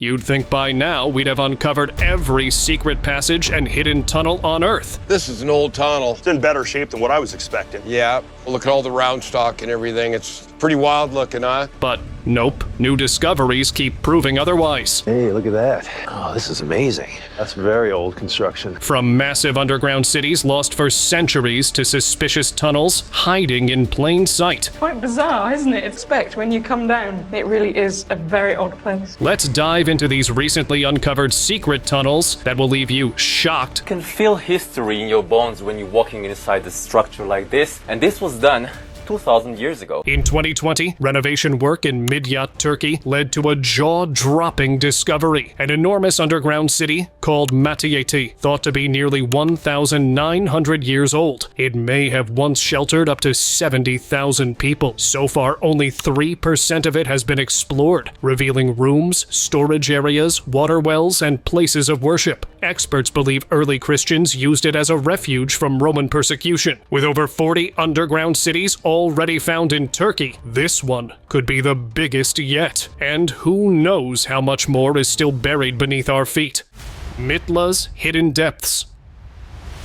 You'd think by now we'd have uncovered every secret passage and hidden tunnel on Earth. This is an old tunnel. It's in better shape than what I was expecting. Yeah, look at all the round stock and everything. It's pretty wild looking, huh? But nope, new discoveries keep proving otherwise. Hey, look at that. Oh, this is amazing. That's very old construction. From massive underground cities lost for centuries to suspicious tunnels hiding in plain sight. Quite bizarre, isn't it? Expect when you come down. It really is a very odd place. Let's dive into these recently uncovered secret tunnels that will leave you shocked. You can feel history in your bones when you're walking inside a structure like this, and this was done 2,000 years ago. In 2020, renovation work in Midyat, Turkey led to a jaw-dropping discovery. An enormous underground city called Matiyeti, thought to be nearly 1,900 years old. It may have once sheltered up to 70,000 people. So far, only 3% of it has been explored, revealing rooms, storage areas, water wells, and places of worship. Experts believe early Christians used it as a refuge from Roman persecution. With over 40 underground cities already found in Turkey, this one could be the biggest yet. And who knows how much more is still buried beneath our feet. Mitla's hidden depths.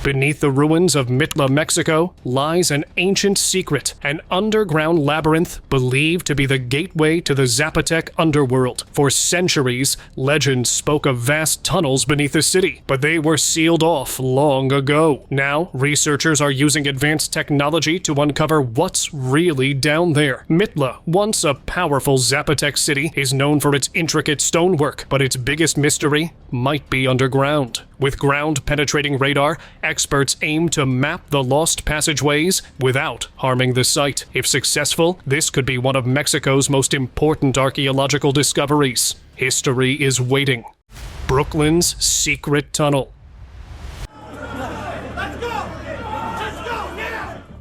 Beneath the ruins of Mitla, Mexico, lies an ancient secret, an underground labyrinth believed to be the gateway to the Zapotec underworld. For centuries, legends spoke of vast tunnels beneath the city, but they were sealed off long ago. Now, researchers are using advanced technology to uncover what's really down there. Mitla, once a powerful Zapotec city, is known for its intricate stonework, but its biggest mystery might be underground. With ground-penetrating radar, experts aim to map the lost passageways without harming the site. If successful, this could be one of Mexico's most important archaeological discoveries. History is waiting. Brooklyn's secret tunnel.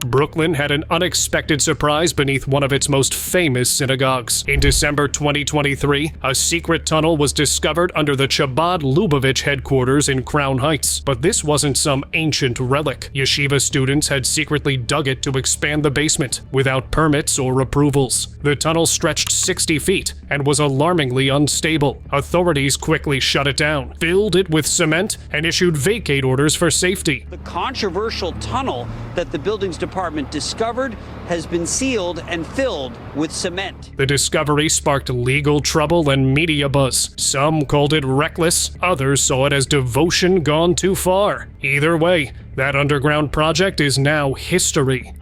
Brooklyn had an unexpected surprise beneath one of its most famous synagogues. In December 2023, a secret tunnel was discovered under the Chabad Lubavitch headquarters in Crown Heights. But this wasn't some ancient relic. Yeshiva students had secretly dug it to expand the basement, without permits or approvals. The tunnel stretched 60 feet and was alarmingly unstable. Authorities quickly shut it down, filled it with cement, and issued vacate orders for safety. The controversial tunnel that the buildings department discovered has been sealed and filled with cement. The discovery sparked legal trouble and media buzz. Some called it reckless, others saw it as devotion gone too far. Either way, that underground project is now history.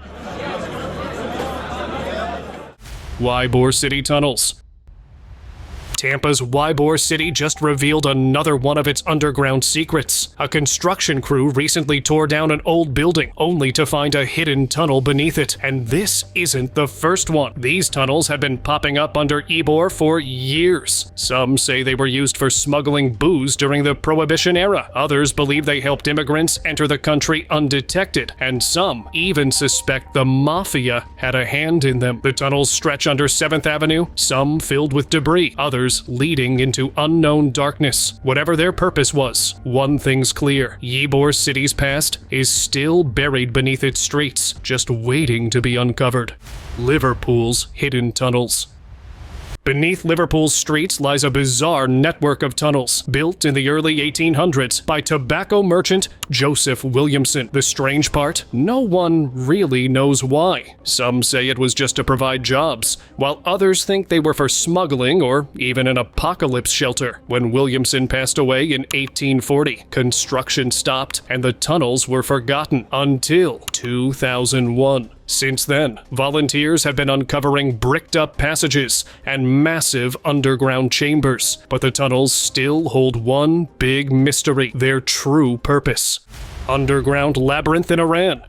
Ybor City tunnels. Tampa's Ybor City just revealed another one of its underground secrets. A construction crew recently tore down an old building, only to find a hidden tunnel beneath it. And this isn't the first one. These tunnels have been popping up under Ybor for years. Some say they were used for smuggling booze during the Prohibition era. Others believe they helped immigrants enter the country undetected. And some even suspect the mafia had a hand in them. The tunnels stretch under 7th Avenue, some filled with debris, others leading into unknown darkness. Whatever their purpose was, one thing's clear: Ybor City's past is still buried beneath its streets, just waiting to be uncovered. Liverpool's hidden tunnels. Beneath Liverpool's streets lies a bizarre network of tunnels, built in the early 1800s by tobacco merchant Joseph Williamson. The strange part? No one really knows why. Some say it was just to provide jobs, while others think they were for smuggling or even an apocalypse shelter. When Williamson passed away in 1840, construction stopped and the tunnels were forgotten until 2001. Since then, volunteers have been uncovering bricked-up passages and massive underground chambers, but the tunnels still hold one big mystery: their true purpose. Underground labyrinth in Iran.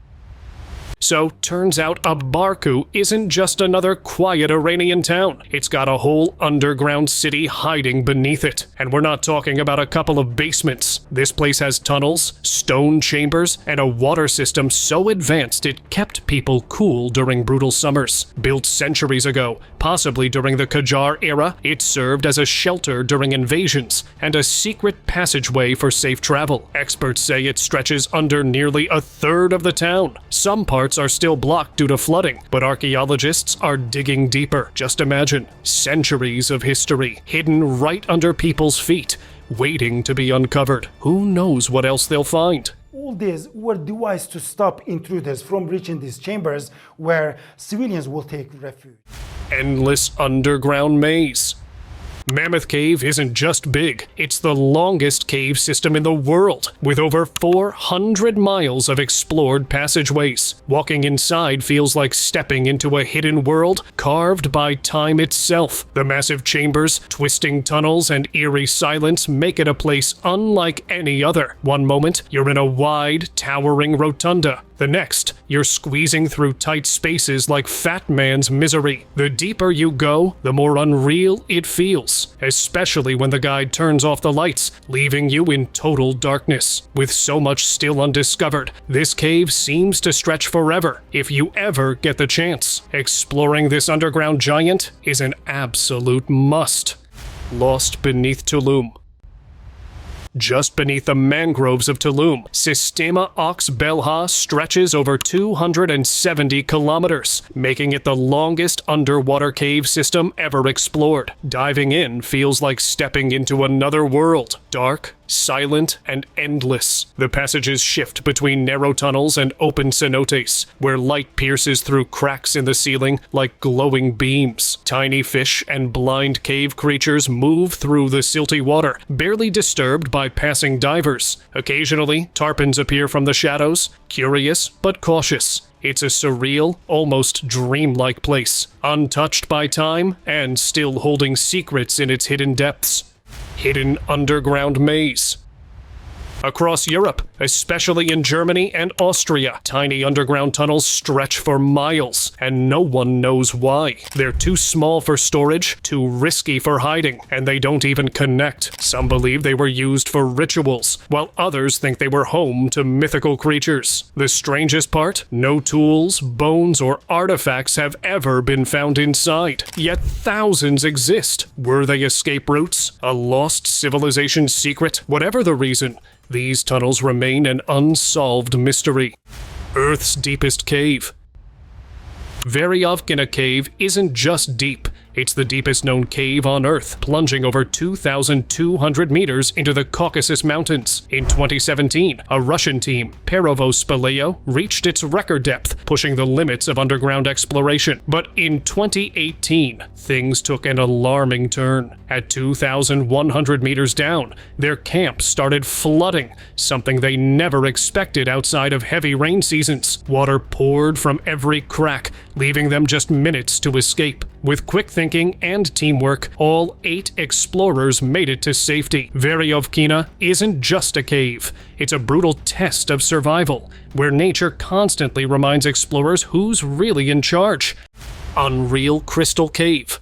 So, turns out Abarku isn't just another quiet Iranian town. It's got a whole underground city hiding beneath it. And we're not talking about a couple of basements. This place has tunnels, stone chambers, and a water system so advanced it kept people cool during brutal summers. Built centuries ago, possibly during the Qajar era, it served as a shelter during invasions and a secret passageway for safe travel. Experts say it stretches under nearly a third of the town. Some parts parts are still blocked due to flooding, but archaeologists are digging deeper. Just imagine, centuries of history hidden right under people's feet, waiting to be uncovered. Who knows what else they'll find? All these were devised to stop intruders from reaching these chambers where civilians will take refuge. Endless underground maze. Mammoth Cave isn't just big, it's the longest cave system in the world, with over 400 miles of explored passageways. Walking inside feels like stepping into a hidden world carved by time itself. The massive chambers, twisting tunnels, and eerie silence make it a place unlike any other. One moment, you're in a wide, towering rotunda. The next, you're squeezing through tight spaces like Fat Man's Misery. The deeper you go, the more unreal it feels, especially when the guide turns off the lights, leaving you in total darkness. With so much still undiscovered, this cave seems to stretch forever if you ever get the chance. Exploring this underground giant is an absolute must. Lost beneath Tulum. Just beneath the mangroves of Tulum, Sistema Ox Belha stretches over 270 kilometers, making it the longest underwater cave system ever explored. Diving in feels like stepping into another world, dark, silent, and endless. The passages shift between narrow tunnels and open cenotes, where light pierces through cracks in the ceiling like glowing beams. Tiny fish and blind cave creatures move through the silty water, barely disturbed by passing divers. Occasionally, tarpons appear from the shadows, curious but cautious. It's a surreal, almost dreamlike place, untouched by time and still holding secrets in its hidden depths. Hidden underground maze. Across Europe, especially in Germany and Austria, tiny underground tunnels stretch for miles, and no one knows why. They're too small for storage, too risky for hiding, and they don't even connect. Some believe they were used for rituals, while others think they were home to mythical creatures. The strangest part? No tools, bones, or artifacts have ever been found inside, yet thousands exist. Were they escape routes? A lost civilization secret? Whatever the reason, these tunnels remain an unsolved mystery. Earth's deepest cave. Veryovkina Cave isn't just deep. It's the deepest known cave on Earth, plunging over 2,200 meters into the Caucasus Mountains. In 2017, a Russian team, Perovo Spaleo, reached its record depth, pushing the limits of underground exploration. But in 2018, things took an alarming turn. At 2,100 meters down, their camp started flooding, something they never expected outside of heavy rain seasons. Water poured from every crack, leaving them just minutes to escape. With quick thinking and teamwork, all 8 explorers made it to safety. Veryovkina isn't just a cave. It's a brutal test of survival, where nature constantly reminds explorers who's really in charge. Unreal Crystal Cave.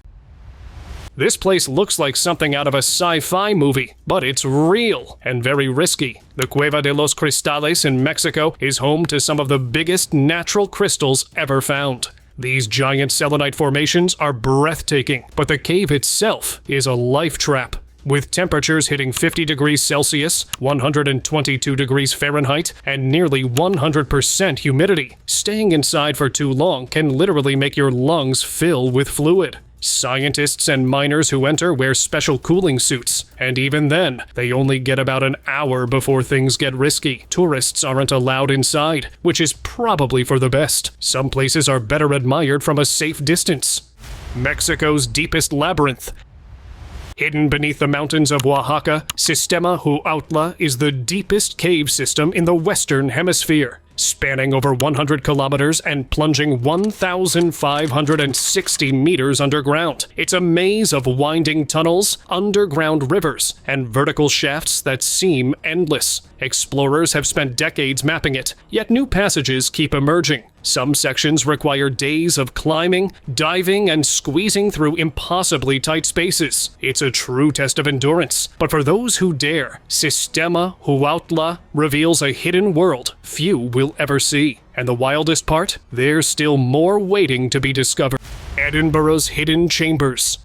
This place looks like something out of a sci-fi movie, but it's real and very risky. The Cueva de los Cristales in Mexico is home to some of the biggest natural crystals ever found. These giant selenite formations are breathtaking, but the cave itself is a life trap. With temperatures hitting 50 degrees Celsius, 122 degrees Fahrenheit, and nearly 100% humidity, staying inside for too long can literally make your lungs fill with fluid. Scientists and miners who enter wear special cooling suits, and even then, they only get about an hour before things get risky. Tourists aren't allowed inside, which is probably for the best. Some places are better admired from a safe distance. Mexico's deepest labyrinth. Hidden beneath the mountains of Oaxaca, Sistema Huautla is the deepest cave system in the Western Hemisphere. Spanning over 100 kilometers and plunging 1,560 meters underground. It's a maze of winding tunnels, underground rivers, and vertical shafts that seem endless. Explorers have spent decades mapping it, yet new passages keep emerging. Some sections require days of climbing, diving, and squeezing through impossibly tight spaces. It's a true test of endurance. But for those who dare, Sistema Huautla reveals a hidden world few will ever see. And the wildest part? There's still more waiting to be discovered. Edinburgh's Hidden Chambers.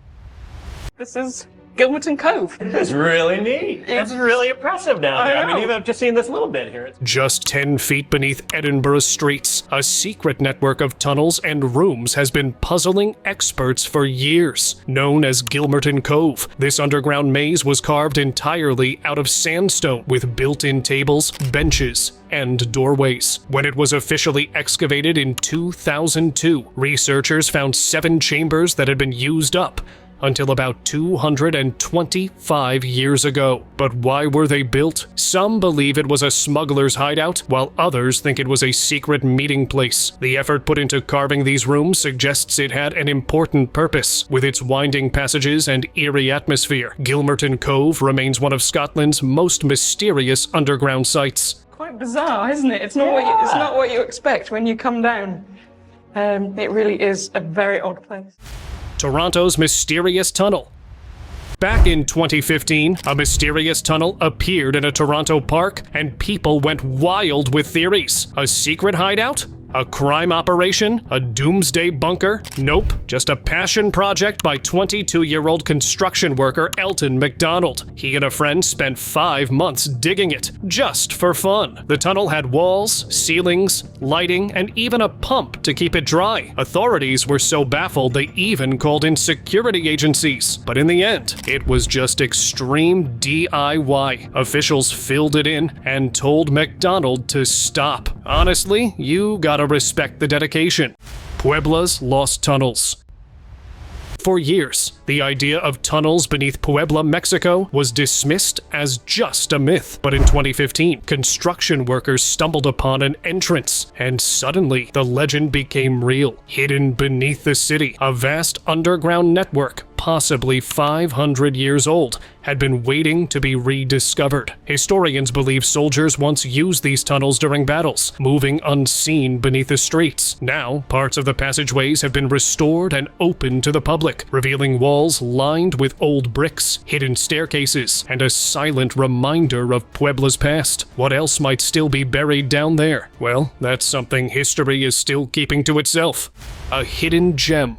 This is Gilmerton Cove. That's really neat. It's really impressive down there. I mean, even just seeing this little bit here. Just 10 feet beneath Edinburgh's streets, a secret network of tunnels and rooms has been puzzling experts for years. Known as Gilmerton Cove, this underground maze was carved entirely out of sandstone with built-in tables, benches, and doorways. When it was officially excavated in 2002, researchers found 7 chambers that had been used up until about 225 years ago. But why were they built? Some believe it was a smuggler's hideout, while others think it was a secret meeting place. The effort put into carving these rooms suggests it had an important purpose. With its winding passages and eerie atmosphere, Gilmerton Cove remains one of Scotland's most mysterious underground sites. Quite bizarre, isn't it? It's not what you expect when you come down. It really is a very odd place. Toronto's mysterious tunnel. Back in 2015, a mysterious tunnel appeared in a Toronto park, and people went wild with theories. A secret hideout? A crime operation? A doomsday bunker? Nope, just a passion project by 22-year-old construction worker Elton McDonald. He and a friend spent 5 months digging it, just for fun. The tunnel had walls, ceilings, lighting, and even a pump to keep it dry. Authorities were so baffled they even called in security agencies. But in the end, it was just extreme DIY. Officials filled it in and told McDonald to stop. Honestly, you gotta respect the dedication. Puebla's lost tunnels. For years, the idea of tunnels beneath Puebla, Mexico was dismissed as just a myth. But in 2015, construction workers stumbled upon an entrance, and suddenly the legend became real. Hidden beneath the city, a vast underground network, possibly 500 years old, had been waiting to be rediscovered. Historians believe soldiers once used these tunnels during battles, moving unseen beneath the streets. Now, parts of the passageways have been restored and opened to the public, revealing walls lined with old bricks, hidden staircases, and a silent reminder of Puebla's past. What else might still be buried down there? Well, that's something history is still keeping to itself. A hidden gem.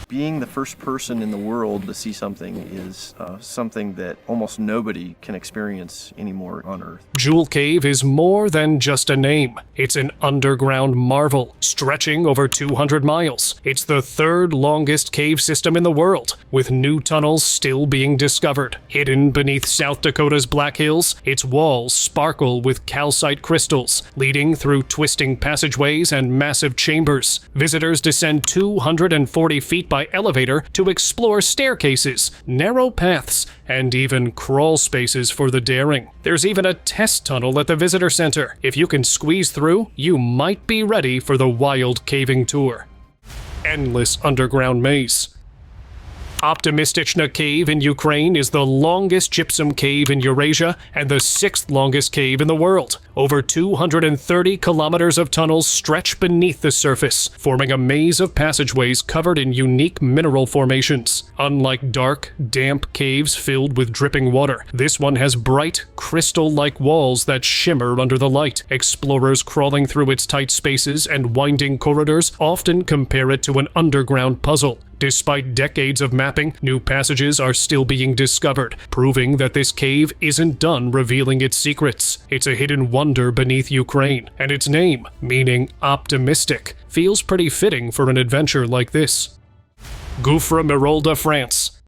Being the first person in the world to see something is something that almost nobody can experience anymore on Earth. Jewel Cave is more than just a name. It's an underground marvel, stretching over 200 miles. It's the 3rd longest cave system in the world, with new tunnels still being discovered. Hidden beneath South Dakota's Black Hills, its walls sparkle with calcite crystals, leading through twisting passageways and massive chambers. Visitors descend 240 feet by elevator to explore staircases, narrow paths, and even crawl spaces for the daring. There's even a test tunnel at the visitor center. If you can squeeze through, you might be ready for the wild caving tour. Endless underground maze. Optimistichna Cave in Ukraine is the longest gypsum cave in Eurasia and the 6th longest cave in the world. Over 230 kilometers of tunnels stretch beneath the surface, forming a maze of passageways covered in unique mineral formations. Unlike dark, damp caves filled with dripping water, this one has bright, crystal-like walls that shimmer under the light. Explorers crawling through its tight spaces and winding corridors often compare it to an underground puzzle. Despite decades of mapping, new passages are still being discovered, proving that this cave isn't done revealing its secrets. It's a hidden wonder beneath Ukraine, and its name, meaning optimistic, feels pretty fitting for an adventure like this. Gouffre Merolda, France.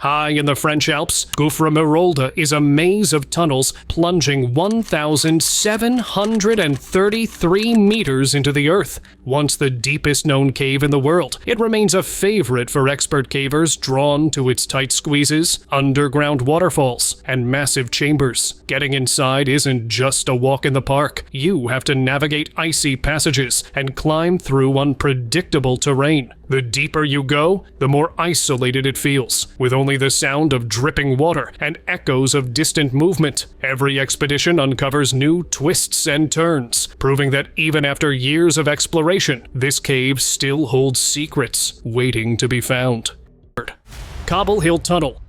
High in the French Alps, Gouffre Merolda is a maze of tunnels plunging 1,733 meters into the earth. Once the deepest known cave in the world, it remains a favorite for expert cavers drawn to its tight squeezes, underground waterfalls, and massive chambers. Getting inside isn't just a walk in the park. You have to navigate icy passages and climb through unpredictable terrain. The deeper you go, the more isolated it feels, with only the sound of dripping water and echoes of distant movement. Every expedition uncovers new twists and turns, proving that even after years of exploration, this cave still holds secrets waiting to be found. Cobble Hill Tunnel.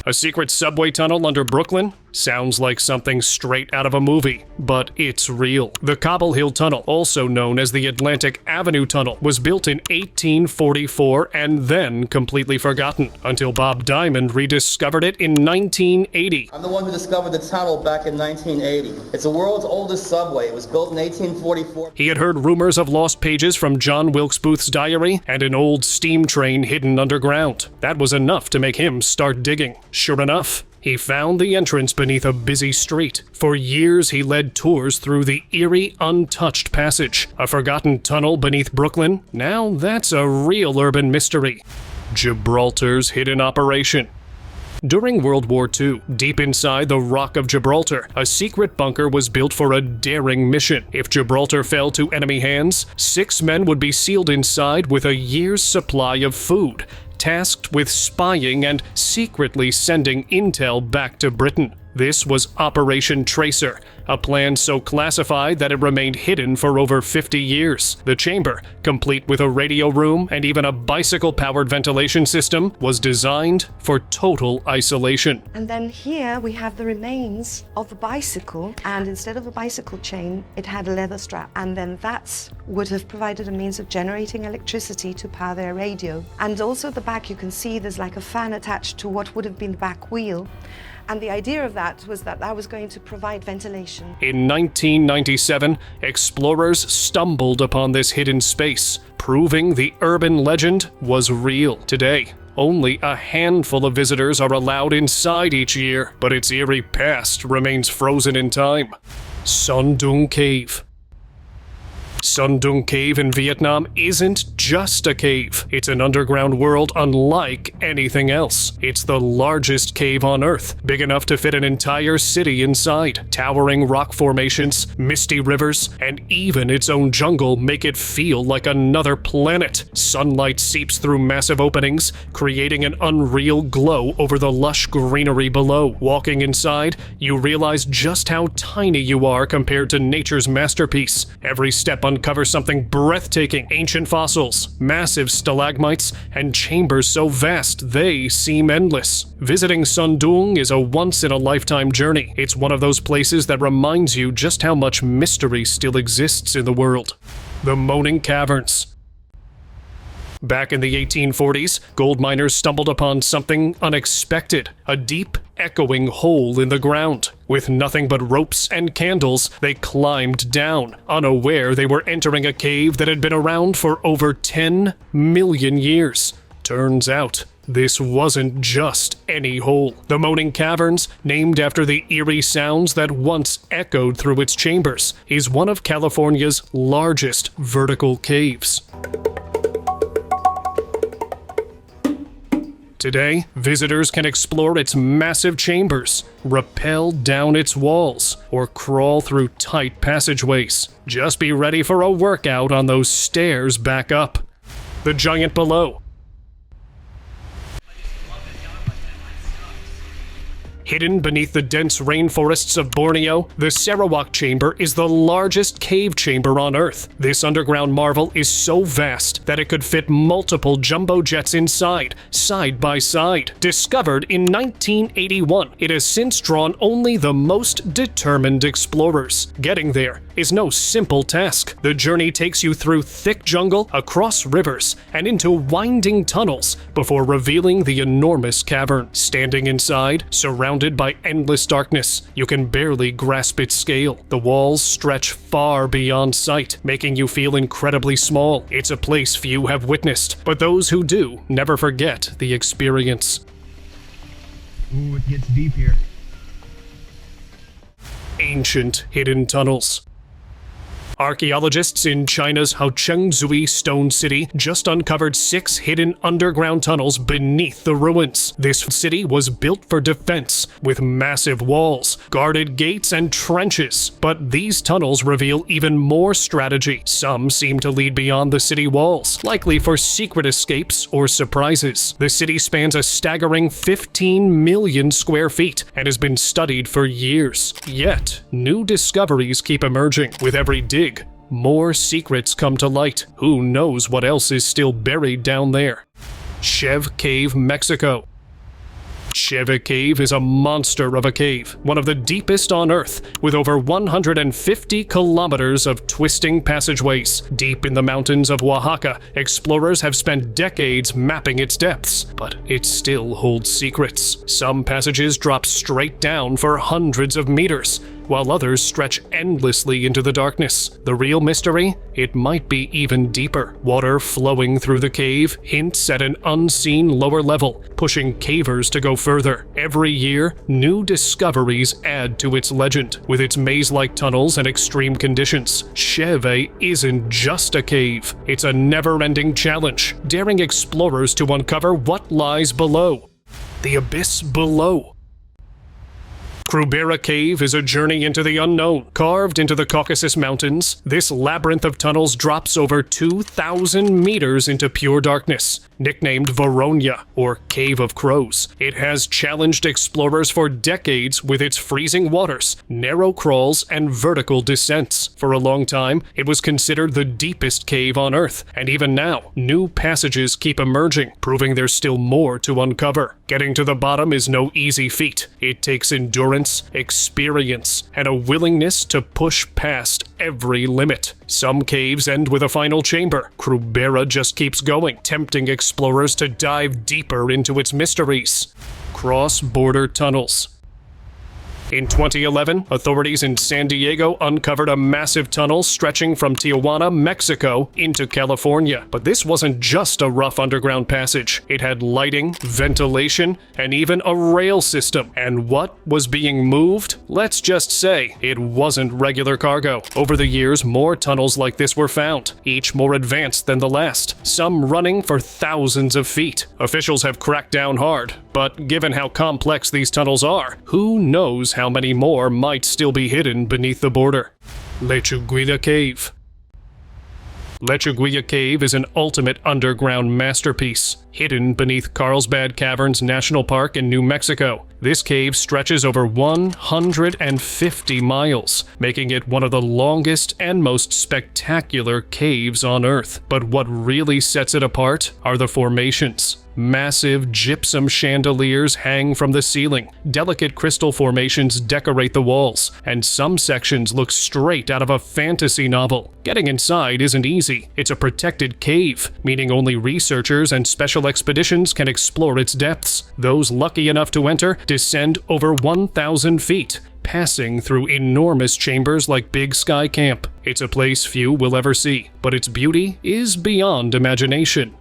A secret subway tunnel under Brooklyn? Sounds like something straight out of a movie, but it's real. The Cobble Hill Tunnel, also known as the Atlantic Avenue Tunnel, was built in 1844 and then completely forgotten until Bob Diamond rediscovered it in 1980. I'm the one who discovered the tunnel back in 1980. It's the world's oldest subway. It was built in 1844. He had heard rumors of lost pages from John Wilkes Booth's diary and an old steam train hidden underground. That was enough to make him start digging. Sure enough, he found the entrance beneath a busy street. For years, he led tours through the eerie, untouched passage, a forgotten tunnel beneath Brooklyn. Now that's a real urban mystery. Gibraltar's hidden operation. During World War II, deep inside the Rock of Gibraltar, a secret bunker was built for a daring mission. If Gibraltar fell to enemy hands, 6 men would be sealed inside with a year's supply of food, tasked with spying and secretly sending intel back to Britain. This was Operation Tracer, a plan so classified that it remained hidden for over 50 years. The chamber, complete with a radio room and even a bicycle-powered ventilation system, was designed for total isolation. And then here we have the remains of a bicycle, and instead of a bicycle chain, it had a leather strap. And then that would have provided a means of generating electricity to power their radio. And also at the back you can see there's like a fan attached to what would have been the back wheel. And the idea of that was that that was going to provide ventilation. In 1997, explorers stumbled upon this hidden space, proving the urban legend was real. Today, only a handful of visitors are allowed inside each year, but its eerie past remains frozen in time. Son Doong Cave. Son Doong Cave in Vietnam isn't just a cave. It's an underground world unlike anything else. It's the largest cave on Earth, big enough to fit an entire city inside. Towering rock formations, misty rivers, and even its own jungle make it feel like another planet. Sunlight seeps through massive openings, creating an unreal glow over the lush greenery below. Walking inside, you realize just how tiny you are compared to nature's masterpiece. Every step uncovers something breathtaking: ancient fossils, massive stalagmites, and chambers so vast they seem endless. Visiting Son Doong is a once-in-a-lifetime journey. It's one of those places that reminds you just how much mystery still exists in the world. The Moaning Caverns. Back in the 1840s, gold miners stumbled upon something unexpected: a deep, echoing hole in the ground. With nothing but ropes and candles, they climbed down, unaware they were entering a cave that had been around for over 10 million years. Turns out, this wasn't just any hole. The Moaning Caverns, named after the eerie sounds that once echoed through its chambers, is one of California's largest vertical caves. Today, visitors can explore its massive chambers, rappel down its walls, or crawl through tight passageways. Just be ready for a workout on those stairs back up. The giant below. Hidden beneath the dense rainforests of Borneo, the Sarawak Chamber is the largest cave chamber on Earth. This underground marvel is so vast that it could fit multiple jumbo jets inside, side by side. Discovered in 1981, it has since drawn only the most determined explorers. Getting there is no simple task. The journey takes you through thick jungle, across rivers, and into winding tunnels before revealing the enormous cavern. Standing inside, surrounded by endless darkness, you can barely grasp its scale. The walls stretch far beyond sight, making you feel incredibly small. It's a place few have witnessed, but those who do never forget the experience. Ooh, it gets deep here. Ancient hidden tunnels. Archaeologists in China's Haochengzui Stone City just uncovered 6 hidden underground tunnels beneath the ruins. This city was built for defense, with massive walls, guarded gates, and trenches. But these tunnels reveal even more strategy. Some seem to lead beyond the city walls, likely for secret escapes or surprises. The city spans a staggering 15 million square feet and has been studied for years. Yet, new discoveries keep emerging. With every dig, more secrets come to light. Who knows what else is still buried down there? Chev Cave, Mexico. Sheva Cave is a monster of a cave, one of the deepest on Earth, with over 150 kilometers of twisting passageways. Deep in the mountains of Oaxaca, explorers have spent decades mapping its depths, but it still holds secrets. Some passages drop straight down for hundreds of meters, while others stretch endlessly into the darkness. The real mystery? It might be even deeper. Water flowing through the cave hints at an unseen lower level, pushing cavers to go further. Every year, new discoveries add to its legend. With its maze-like tunnels and extreme conditions, Sheva isn't just a cave. It's a never-ending challenge, daring explorers to uncover what lies below. The abyss below. Krubera Cave is a journey into the unknown. Carved into the Caucasus Mountains, this labyrinth of tunnels drops over 2,000 meters into pure darkness. Nicknamed Voronya, or Cave of Crows, it has challenged explorers for decades with its freezing waters, narrow crawls, and vertical descents. For a long time, it was considered the deepest cave on Earth, and even now, new passages keep emerging, proving there's still more to uncover. Getting to the bottom is no easy feat. It takes endurance, experience, and a willingness to push past every limit. Some caves end with a final chamber. Krubera just keeps going, tempting explorers to dive deeper into its mysteries. Cross-border tunnels. In 2011, authorities in San Diego uncovered a massive tunnel stretching from Tijuana, Mexico, into California. But this wasn't just a rough underground passage. It had lighting, ventilation, and even a rail system. And what was being moved? Let's just say it wasn't regular cargo. Over the years, more tunnels like this were found, each more advanced than the last, some running for thousands of feet. Officials have cracked down hard, but given how complex these tunnels are, who knows how many more might still be hidden beneath the border. Lechuguilla Cave. Lechuguilla Cave is an ultimate underground masterpiece, hidden beneath Carlsbad Caverns National Park in New Mexico. This cave stretches over 150 miles, making it one of the longest and most spectacular caves on Earth. But what really sets it apart are the formations. Massive gypsum chandeliers hang from the ceiling, delicate crystal formations decorate the walls, and some sections look straight out of a fantasy novel. Getting inside isn't easy. It's a protected cave, meaning only researchers and special expeditions can explore its depths. Those lucky enough to enter descend over 1,000 feet, passing through enormous chambers like Big Sky Camp. It's a place few will ever see, but its beauty is beyond imagination.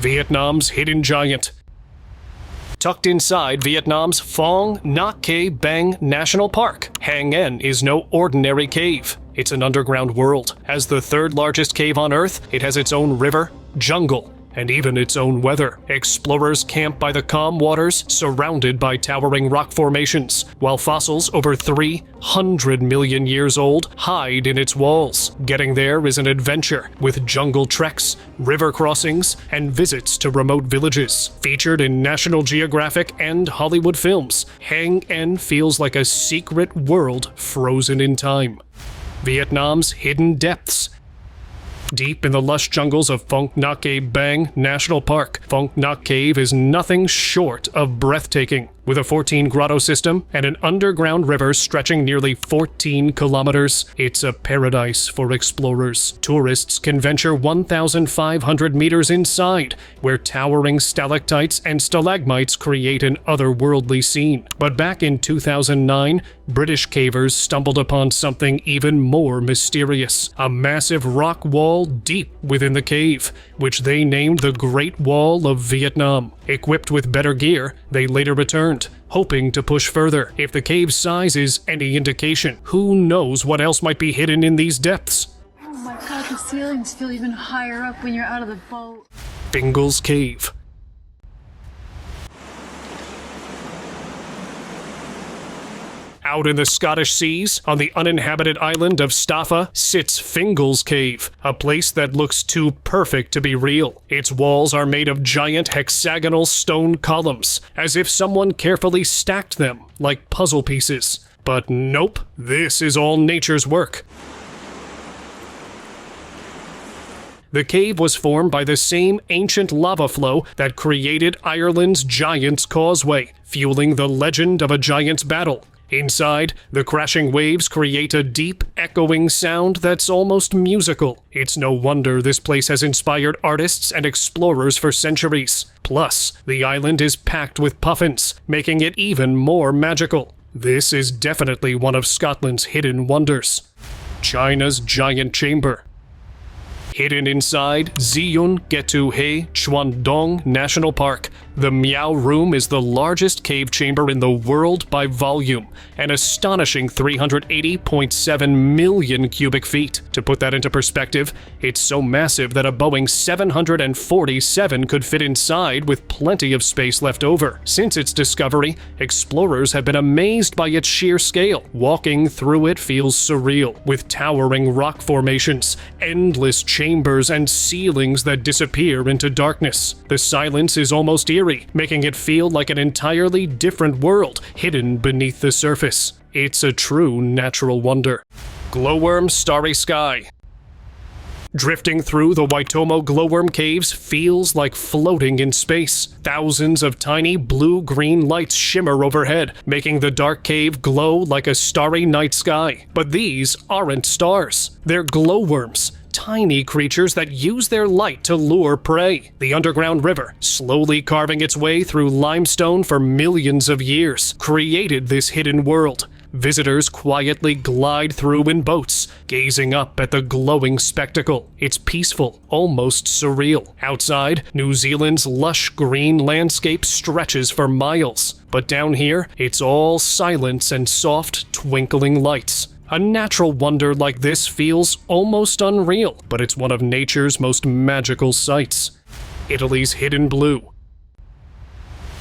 Vietnam's Hidden Giant. Tucked inside Vietnam's Phong Nha Ke Bang National Park, Hang En is no ordinary cave. It's an underground world. As the third largest cave on Earth, it has its own river, jungle, and even its own weather. Explorers camp by the calm waters, surrounded by towering rock formations, while fossils over 300 million years old hide in its walls. Getting there is an adventure, with jungle treks, river crossings, and visits to remote villages. Featured in National Geographic and Hollywood films, Hang En feels like a secret world frozen in time. Vietnam's Hidden Depths. Deep in the lush jungles of Phong Nha Ke Bang National Park, Phong Nha Cave is nothing short of breathtaking. With a 14-grotto system and an underground river stretching nearly 14 kilometers, it's a paradise for explorers. Tourists can venture 1,500 meters inside, where towering stalactites and stalagmites create an otherworldly scene. But back in 2009, British cavers stumbled upon something even more mysterious. A massive rock wall deep within the cave, which they named the Great Wall of Vietnam. Equipped with better gear, they later returned, hoping to push further. If the cave's size is any indication, who knows what else might be hidden in these depths? Oh my god, the ceilings feel even higher up when you're out of the boat. Fingal's Cave. Out in the Scottish seas, on the uninhabited island of Staffa, sits Fingal's Cave, a place that looks too perfect to be real. Its walls are made of giant hexagonal stone columns, as if someone carefully stacked them like puzzle pieces. But nope, this is all nature's work. The cave was formed by the same ancient lava flow that created Ireland's Giant's Causeway. fueling the legend of a giant's battle. Inside, the crashing waves create a deep, echoing sound that's almost musical. It's no wonder this place has inspired artists and explorers for centuries. Plus, the island is packed with puffins, making it even more magical. This is definitely one of Scotland's hidden wonders. China's Giant Chamber. Hidden inside Ziyun Getu He Chuandong National Park, the Miao Room is the largest cave chamber in the world by volume, an astonishing 380.7 million cubic feet. To put that into perspective, it's so massive that a Boeing 747 could fit inside with plenty of space left over. Since its discovery, explorers have been amazed by its sheer scale. Walking through it feels surreal, with towering rock formations, endless chambers, and ceilings that disappear into darkness. The silence is almost eerie, making it feel like an entirely different world hidden beneath the surface. It's a true natural wonder. Glowworm Starry Sky. Drifting through the Waitomo glowworm caves feels like floating in space. Thousands of tiny blue-green lights shimmer overhead, making the dark cave glow like a starry night sky. But these aren't stars. They're glowworms. Tiny creatures that use their light to lure prey. The underground river, slowly carving its way through limestone for millions of years, created this hidden world. Visitors quietly glide through in boats, gazing up at the glowing spectacle. It's peaceful, almost surreal. Outside, New Zealand's lush green landscape stretches for miles. But down here, it's all silence and soft, twinkling lights. A natural wonder like this feels almost unreal, but it's one of nature's most magical sights. Italy's Hidden Blue.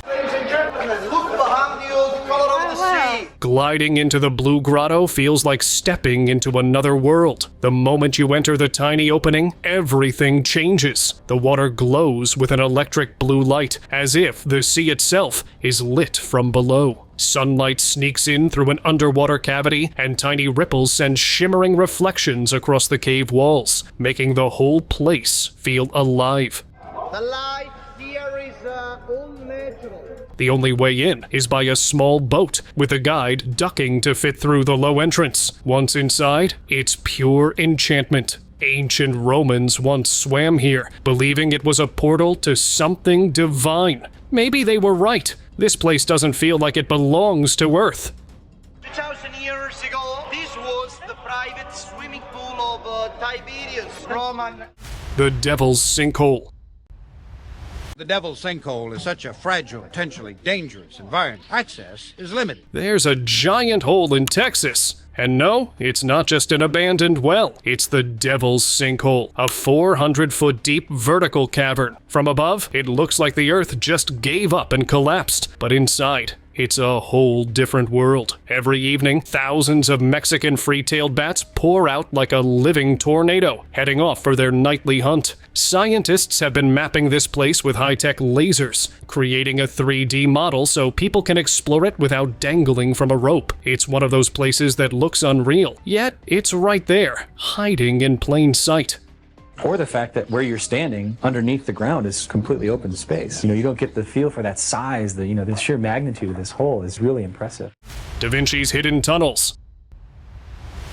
Ladies and gentlemen, look behind the old colour of the sea. Gliding into the Blue Grotto feels like stepping into another world. The moment you enter the tiny opening, everything changes. The water glows with an electric blue light, as if the sea itself is lit from below. Sunlight sneaks in through an underwater cavity, and tiny ripples send shimmering reflections across the cave walls, making the whole place feel alive. The light here is all natural. The only way in is by a small boat, with a guide ducking to fit through the low entrance. Once inside, it's pure enchantment. Ancient Romans once swam here, believing it was a portal to something divine. Maybe they were right. This place doesn't feel like it belongs to Earth. 2,000 years ago, this was the private swimming pool of Tiberius, Roman. The Devil's Sinkhole. The Devil's Sinkhole is such a fragile, potentially dangerous environment. Access is limited. There's a giant hole in Texas. And no, it's not just an abandoned well. It's the Devil's Sinkhole, a 400-foot deep vertical cavern. From above, it looks like the Earth just gave up and collapsed. But inside, it's a whole different world. Every evening, thousands of Mexican free-tailed bats pour out like a living tornado, heading off for their nightly hunt. Scientists have been mapping this place with high-tech lasers, creating a 3D model so people can explore it without dangling from a rope. It's one of those places that looks unreal, yet it's right there, hiding in plain sight. Or the fact that where you're standing underneath the ground is completely open space. You don't get the feel for that size, the sheer magnitude of this hole is really impressive. Da Vinci's hidden tunnels.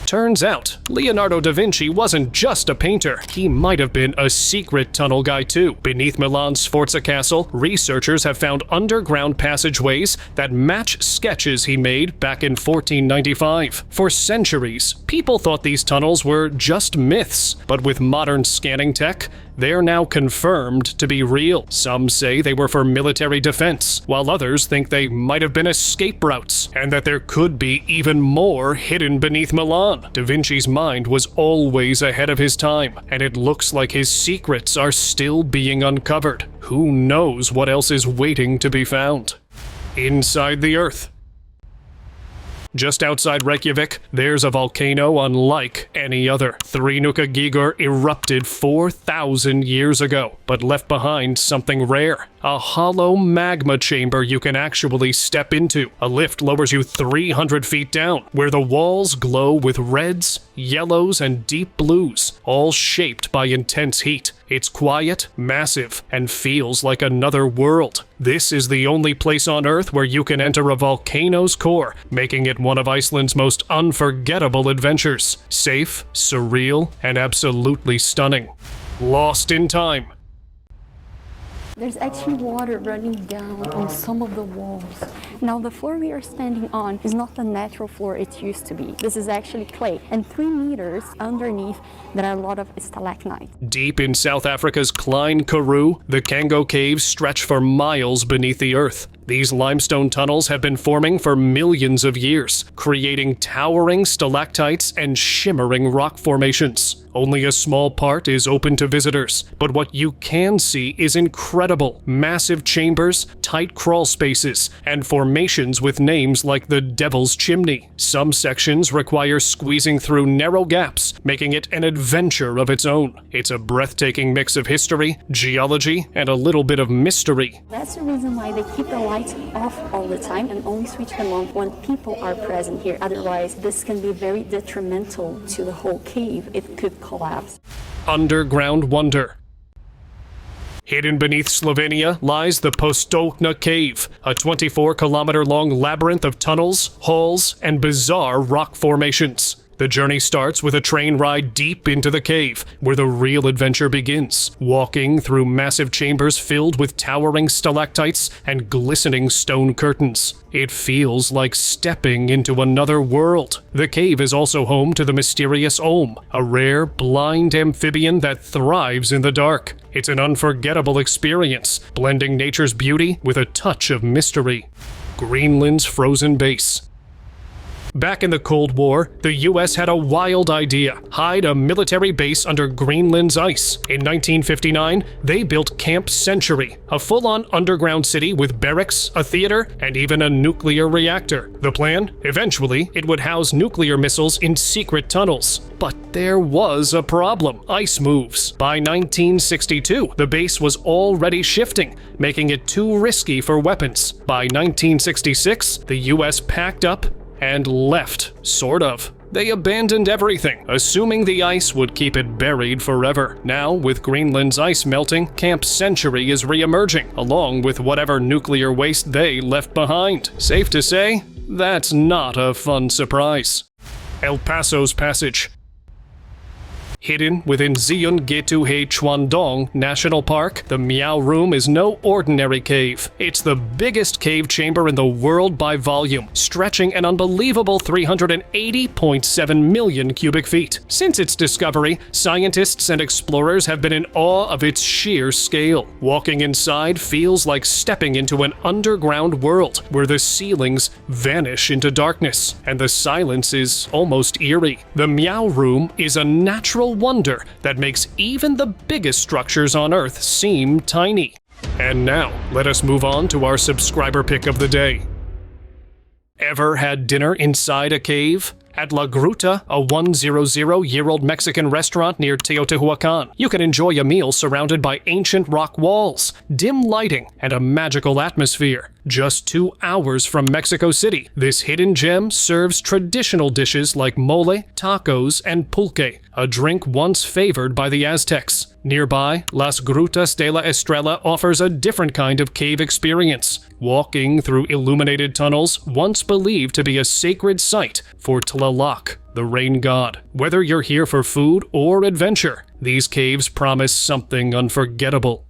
Turns out, Leonardo da Vinci wasn't just a painter. He might have been a secret tunnel guy too. Beneath Milan's Sforza Castle, researchers have found underground passageways that match sketches he made back in 1495. For centuries, people thought these tunnels were just myths, but with modern scanning tech, they're now confirmed to be real. Some say they were for military defense, while others think they might have been escape routes, and that there could be even more hidden beneath Milan. Da Vinci's mind was always ahead of his time, and it looks like his secrets are still being uncovered. Who knows what else is waiting to be found? Inside the Earth. Just outside Reykjavik, there's a volcano unlike any other. Thrinuka Gigur erupted 4,000 years ago, but left behind something rare. a hollow magma chamber you can actually step into. A lift lowers you 300 feet down, where the walls glow with reds, yellows, and deep blues, all shaped by intense heat. It's quiet, massive, and feels like another world. This is the only place on Earth where you can enter a volcano's core, making it one of Iceland's most unforgettable adventures. Safe, surreal, and absolutely stunning. Lost in time. There's actually water running down on some of the walls. Now the floor we are standing on is not the natural floor it used to be. This is actually clay, and 3 meters underneath there are a lot of stalagmites. Deep in South Africa's Klein Karoo, the Kango Caves stretch for miles beneath the earth. These limestone tunnels have been forming for millions of years, creating towering stalactites and shimmering rock formations. Only a small part is open to visitors, but what you can see is incredible. Massive chambers, tight crawl spaces, and formations with names like the Devil's Chimney. Some sections require squeezing through narrow gaps, making it an adventure of its own. It's a breathtaking mix of history, geology, and a little bit of mystery. That's the reason why they keep the lights off all the time and only switch them on when people are present here. Otherwise, this can be very detrimental to the whole cave. It could collapse. Underground wonder. Hidden beneath Slovenia lies the Postojna Cave, a 24-kilometer-long labyrinth of tunnels, halls, and bizarre rock formations. The journey starts with a train ride deep into the cave, where the real adventure begins, walking through massive chambers filled with towering stalactites and glistening stone curtains. It feels like stepping into another world. The cave is also home to the mysterious Olm, a rare, blind amphibian that thrives in the dark. It's an unforgettable experience, blending nature's beauty with a touch of mystery. Greenland's frozen base. Back in the Cold War, the US had a wild idea: hide a military base under Greenland's ice. In 1959, they built Camp Century, a full-on underground city with barracks, a theater, and even a nuclear reactor. The plan? Eventually, it would house nuclear missiles in secret tunnels. But there was a problem: ice moves. By 1962, the base was already shifting, making it too risky for weapons. By 1966, the US packed up and left, sort of. They abandoned everything, assuming the ice would keep it buried forever. Now, with Greenland's ice melting, Camp Century is re-emerging, along with whatever nuclear waste they left behind. Safe to say, that's not a fun surprise. El Paso's Passage. Hidden within Zeongetuhe Chuandong National Park, the Meow Room is no ordinary cave. It's the biggest cave chamber in the world by volume, stretching an unbelievable 380.7 million cubic feet. Since its discovery, scientists and explorers have been in awe of its sheer scale. Walking inside feels like stepping into an underground world, where the ceilings vanish into darkness, and the silence is almost eerie. The Meow Room is a natural wonder that makes even the biggest structures on Earth seem tiny. And now, let us move on to our subscriber pick of the day. Ever had dinner inside a cave? At La Gruta, a 100-year-old Mexican restaurant near Teotihuacan, you can enjoy a meal surrounded by ancient rock walls, dim lighting, and a magical atmosphere. Just 2 hours from Mexico City, this hidden gem serves traditional dishes like mole, tacos, and pulque, a drink once favored by the Aztecs. Nearby, Las Grutas de la Estrella offers a different kind of cave experience, walking through illuminated tunnels once believed to be a sacred site for Tlaloc, the rain god. Whether you're here for food or adventure, these caves promise something unforgettable.